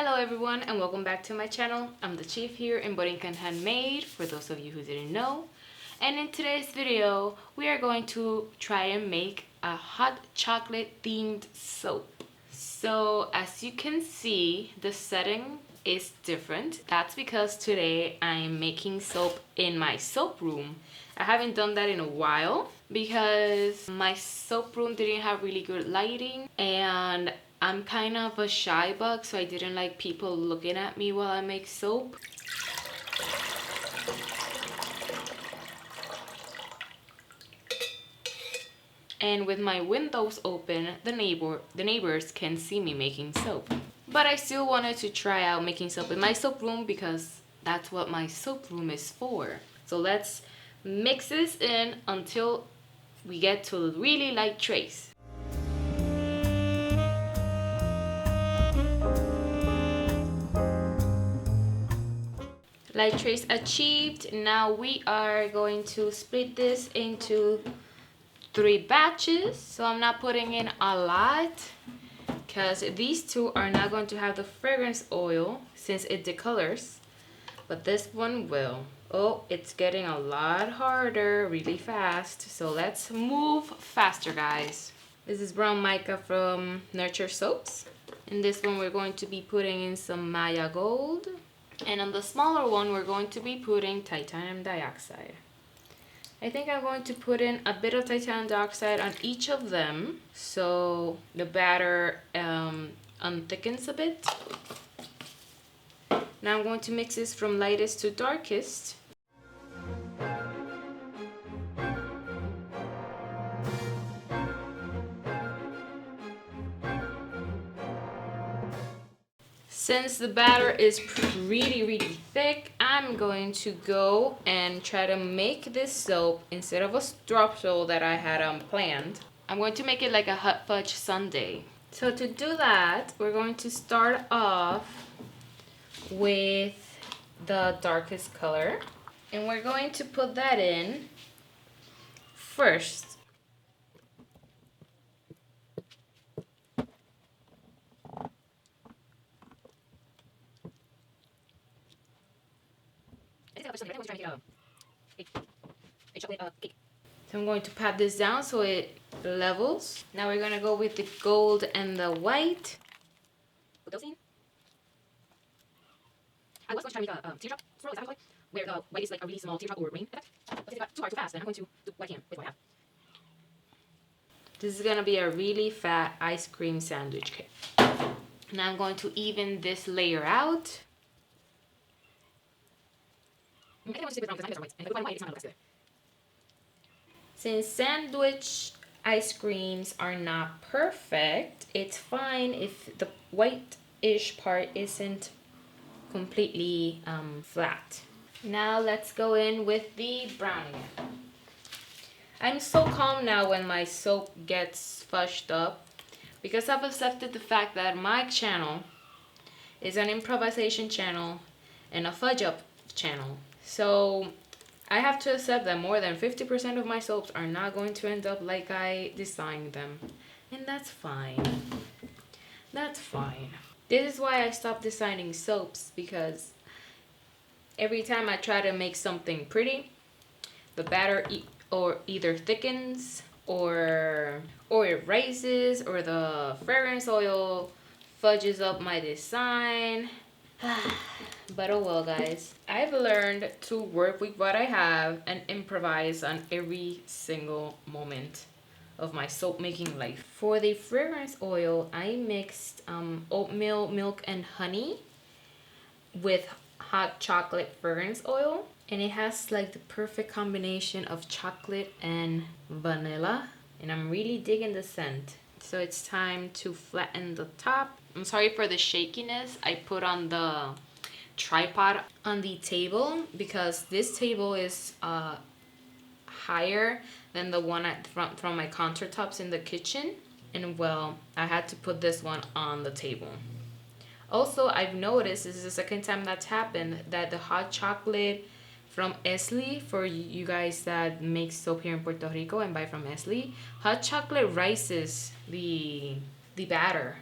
Hello everyone and welcome back to my channel. I'm the chief here in Borinquen Handmade, for those of you who didn't know. And in today's video, we are going to try and make a hot chocolate themed soap. So as you can see, the setting is different. That's because today I'm making soap in my soap room. I haven't done that in a while because my soap room didn't have really good lighting, and I'm kind of a shy bug, so I didn't like people looking at me while I make soap. And with my windows open, the neighbors can see me making soap. But I still wanted to try out making soap in my soap room because that's what my soap room is for. So let's mix this in until we get to a really light trace. Light trace achieved. Now we are going to split this into 3 batches. So I'm not putting in a lot because these two are not going to have the fragrance oil since it decolors, but this one will. Oh, it's getting a lot harder really fast, so let's move faster, guys. This is brown mica from Nurture Soaps. In this one we're going to be putting in some Maya Gold. And on the smaller one, we're going to be putting titanium dioxide. I think I'm going to put in a bit of titanium dioxide on each of them so the batter unthickens a bit. Now I'm going to mix this from lightest to darkest. Since the batter is really thick, I'm going to go and try to make this soap instead of a drop soap that I had planned. I'm going to make it like a hot fudge sundae. So to do that, we're going to start off with the darkest color. And we're going to put that in first. So I'm going to pat this down so it levels. Now we're going to go with the gold and the white. Put those in. I was going to try to make a teardrop swirl, is that what it's called? Where the white is like a really small teardrop or rain effect. But if it got too hard, too fast, then I'm going to do what I can with what I have. This is going to be a really fat ice cream sandwich cake. Now I'm going to even this layer out. I think I want to stick with brown because my lips are white, and if I put white, it's not going to look good. Since sandwich ice creams are not perfect, it's fine if the white-ish part isn't completely flat. Now let's go in with the brown again. I'm so calm now when my soap gets fudged up because I've accepted the fact that my channel is an improvisation channel and a fudge up channel. So I have to accept that more than 50% of my soaps are not going to end up like I designed them. And that's fine. That's fine. This is why I stopped designing soaps, because every time I try to make something pretty, the batter either thickens or it rises, or the fragrance oil fudges up my design. But oh well, guys. I've learned to work with what I have and improvise on every single moment of my soap making life. For the fragrance oil, I mixed oatmeal, milk, and honey with hot chocolate fragrance oil. And it has like the perfect combination of chocolate and vanilla. And I'm really digging the scent. So it's time to flatten the top. I'm sorry for the shakiness. I put on the tripod on the table because this table is higher than the one from my countertops in the kitchen, and well, I had to put this one on the table. Also, I've noticed, this is the second time that's happened, that the hot chocolate from 𝑠𝑢𝑝𝑝𝑜𝑟𝑡, for you guys that make soap here in Puerto Rico and buy from 𝑠𝑢𝑝𝑝𝑜�r𝑡, hot chocolate rises the batter.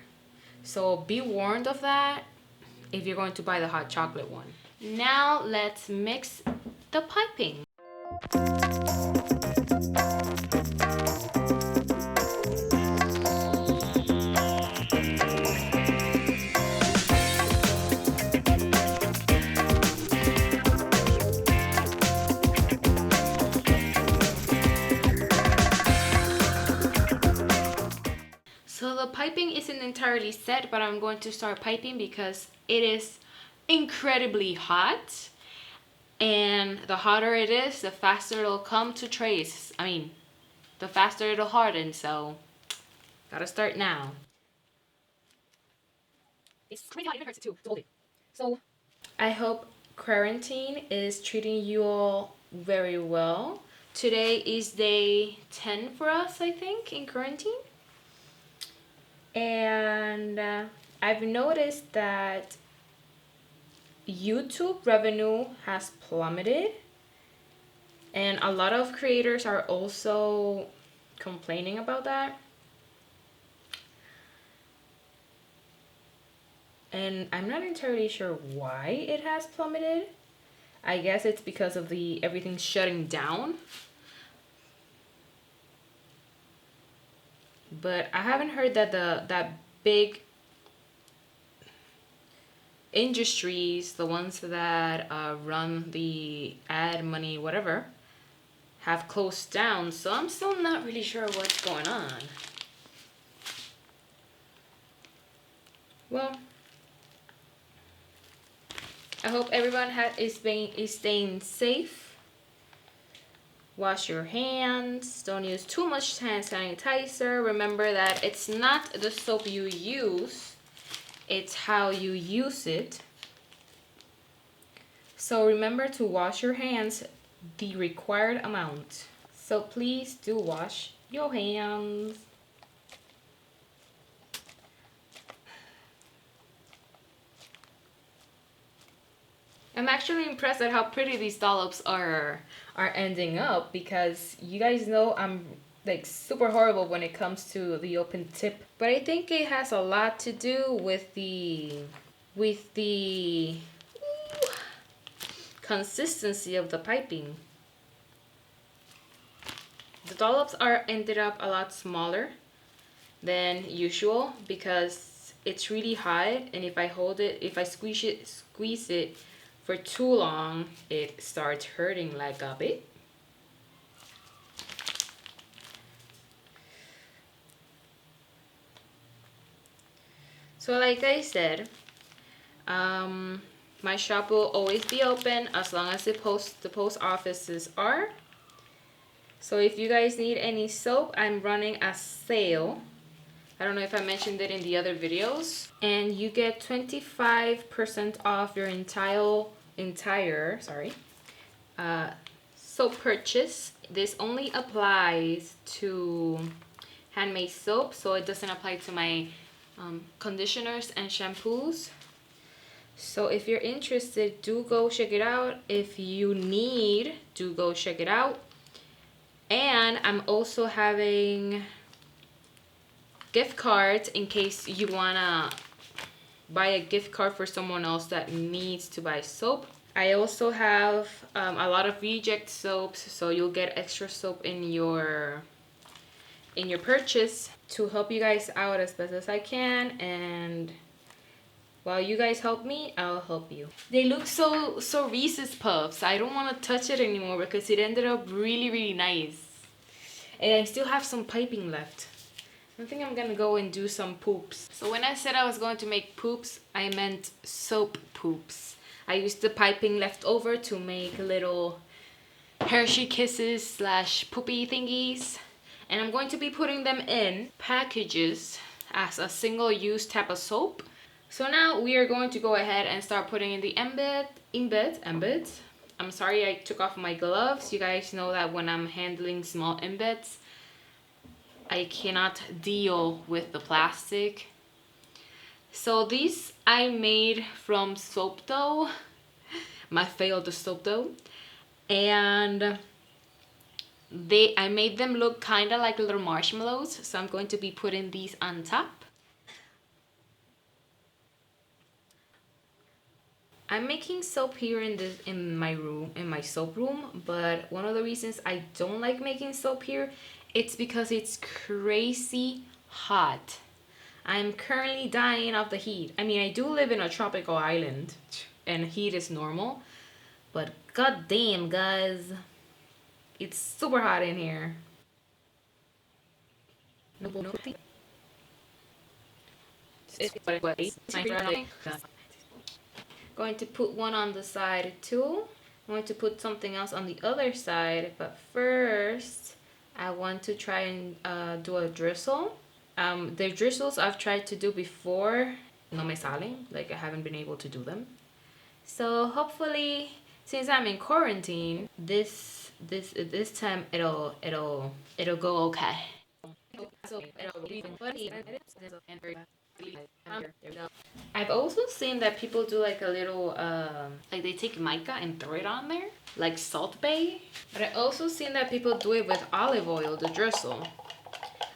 So be warned of that. if you're going to buy the hot chocolate one. Now let's mix the piping. So the piping isn't entirely set, but I'm going to start piping because it is incredibly hot. And the hotter it is, the faster it'll come to trace. I mean, the faster it'll harden, so gotta start now. It's crazy hot, it even hurts it too, to hold it. So I hope quarantine is treating you all very well. Today is day 10 for us, I think, in quarantine. And I've noticed that YouTube revenue has plummeted, and a lot of creators are also complaining about that. And I'm not entirely sure why it has plummeted. I guess it's because of everything shutting down. But I haven't heard that that big industries, the ones that run the ad money, whatever, have closed down. So I'm still not really sure what's going on. Well, I hope everyone is staying safe. Wash your hands. Don't use too much hand sanitizer. Remember that it's not the soap you use, it's how you use it. So remember to wash your hands the required amount. So please do wash your hands. I'm actually impressed at how pretty these dollops are ending up, because you guys know I'm like super horrible when it comes to the open tip. But I think it has a lot to do with the consistency of the piping. The dollops ended up a lot smaller than usual because it's really hot, and if I squeeze it for too long, it starts hurting like a bit. So like I said, my shop will always be open as long as the post offices are. So if you guys need any soap, I'm running a sale. I don't know if I mentioned it in the other videos. And you get 25% off your entire soap purchase. This only applies to handmade soap, so it doesn't apply to my conditioners and shampoos. So if you're interested, do go check it out. If you need, do go check it out. And I'm also having gift cards in case you wanna buy a gift card for someone else that needs to buy soap. I also have a lot of reject soaps, so you'll get extra soap in your purchase to help you guys out as best as I can. And while you guys help me, I'll help you. They look so Reese's Puffs. I don't want to touch it anymore because it ended up really nice. And I still have some piping left. I think I'm gonna go and do some poops. So when I said I was going to make poops, I meant soap poops. I used the piping left over to make little Hershey Kisses / poopy thingies. And I'm going to be putting them in packages as a single-use type of soap. So now we are going to go ahead and start putting in the embeds. I'm sorry I took off my gloves. You guys know that when I'm handling small embeds, I cannot deal with the plastic. So these I made from soap dough, my failed soap dough, and I made them look kind of like little marshmallows. So I'm going to be putting these on top. I'm making soap here in my room, in my soap room, but one of the reasons I don't like making soap here, it's because it's crazy hot. I'm currently dying of the heat. I mean, I do live in a tropical island and heat is normal, but god damn, guys, it's super hot in here. Going to put one on the side too. I'm going to put something else on the other side, but first I want to try and do a drizzle. The drizzles I've tried to do before, no me salen, like I haven't been able to do them. So hopefully, since I'm in quarantine, this time it'll go okay. I've also seen that people do like a little, like they take mica and throw it on there, like Salt Bay. But I also seen that people do it with olive oil, the drizzle.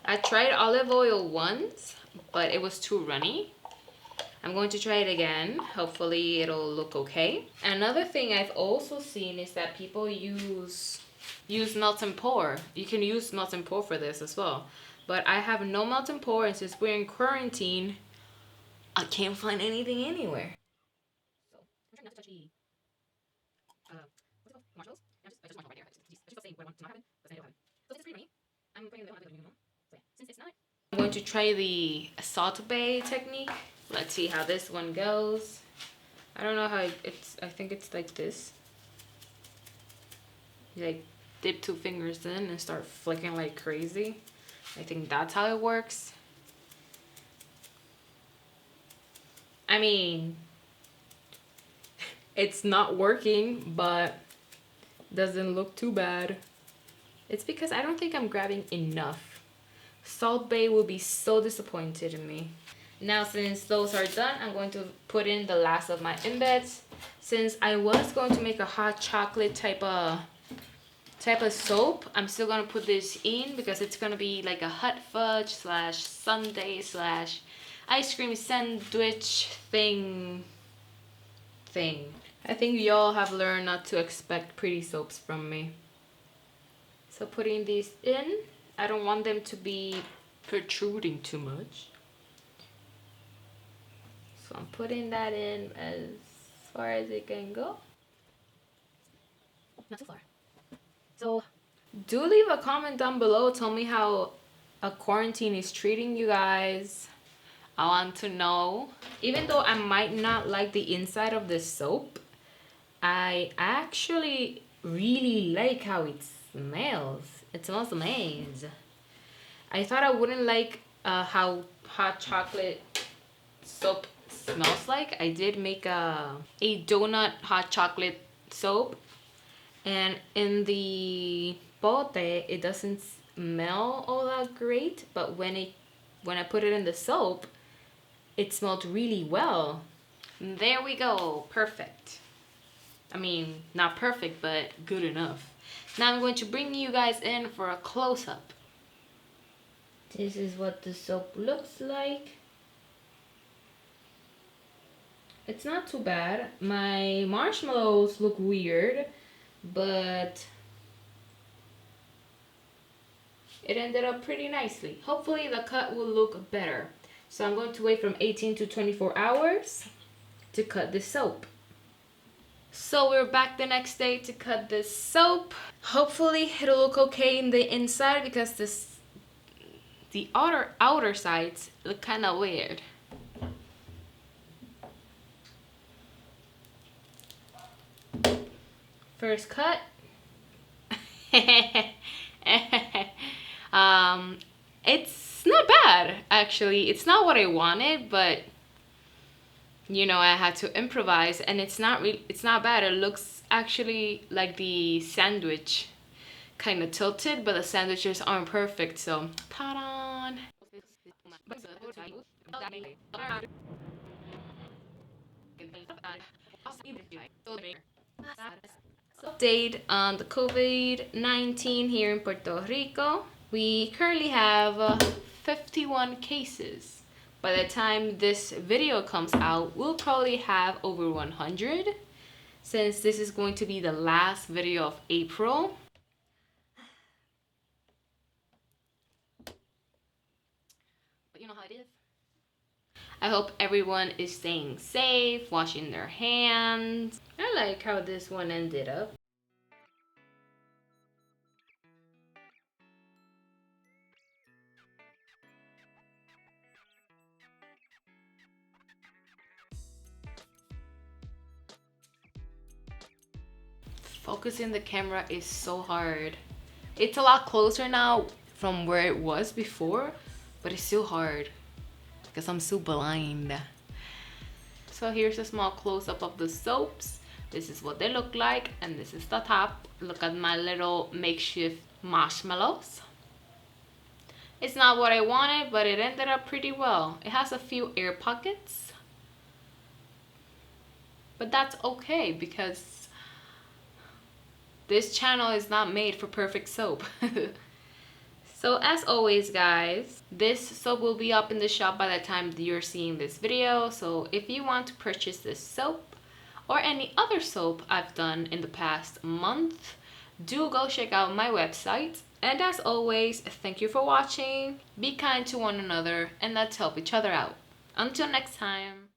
I tried olive oil once, but it was too runny. I'm going to try it again. Hopefully it'll look okay. Another thing I've also seen is that people use melt and pour. You can use melt and pour for this as well. But I have no melt and pour, and since we're in quarantine, I can't find anything anywhere. So I'm trying not to touch the marshmallows. I just want right there. It's just saying what I want to not happen, but I don't have it. So this is pretty runny. I'm putting the one I'm doing. So yeah, since it's not, I'm going to try the Salt Bay technique. Let's see how this one goes. I don't know how it's. I think it's like this. You like dip 2 fingers in and start flicking like crazy. I think that's how it works. I mean, it's not working, but doesn't look too bad. It's because I don't think I'm grabbing enough. Salt Bay will be so disappointed in me. Now, since those are done, I'm going to put in the last of my embeds. Since I was going to make a hot chocolate type of soap, I'm still gonna put this in because it's gonna be like a hot fudge / sundae / ice cream sandwich thing. I think y'all have learned not to expect pretty soaps from me. So putting these in, I don't want them to be protruding too much. So I'm putting that in as far as it can go. Not too far. So do leave a comment down below. Tell me how a quarantine is treating you guys. I want to know. Even though I might not like the inside of this soap, I actually really like how it smells. It smells amazing. I thought I wouldn't like how hot chocolate soap smells like. I did make a donut hot chocolate soap, and in the bote it doesn't smell all that great, but when I put it in the soap, it smelled really well. There we go, perfect. I mean, not perfect, but good enough. Now I'm going to bring you guys in for a close-up. This is what the soap looks like. It's not too bad. My marshmallows look weird, but it ended up pretty nicely. Hopefully the cut will look better. So I'm going to wait from 18 to 24 hours to cut this soap. So we're back the next day to cut this soap. Hopefully it'll look okay in the inside because the outer sides look kind of weird. First cut. It's not bad, actually. It's not what I wanted, but you know, I had to improvise, and it's not bad. It looks actually like the sandwich, kind of tilted, but the sandwiches aren't perfect, so ta-da! Update on the COVID-19 here in Puerto Rico. We currently have 51 cases, By the time this video comes out, we'll probably have over 100, since this is going to be the last video of April. But you know how it is. I hope everyone is staying safe, washing their hands. I like how this one ended up. Focusing the camera is so hard. It's a lot closer now from where it was before, but it's still hard because I'm so blind. So here's a small close-up of the soaps. This is what they look like, and this is the top. Look at my little makeshift marshmallows. It's not what I wanted, but it ended up pretty well. It has a few air pockets, but that's okay because this channel is not made for perfect soap. So as always, guys, this soap will be up in the shop by the time you're seeing this video. So if you want to purchase this soap or any other soap I've done in the past month, do go check out my website. And as always, thank you for watching. Be kind to one another and let's help each other out. Until next time.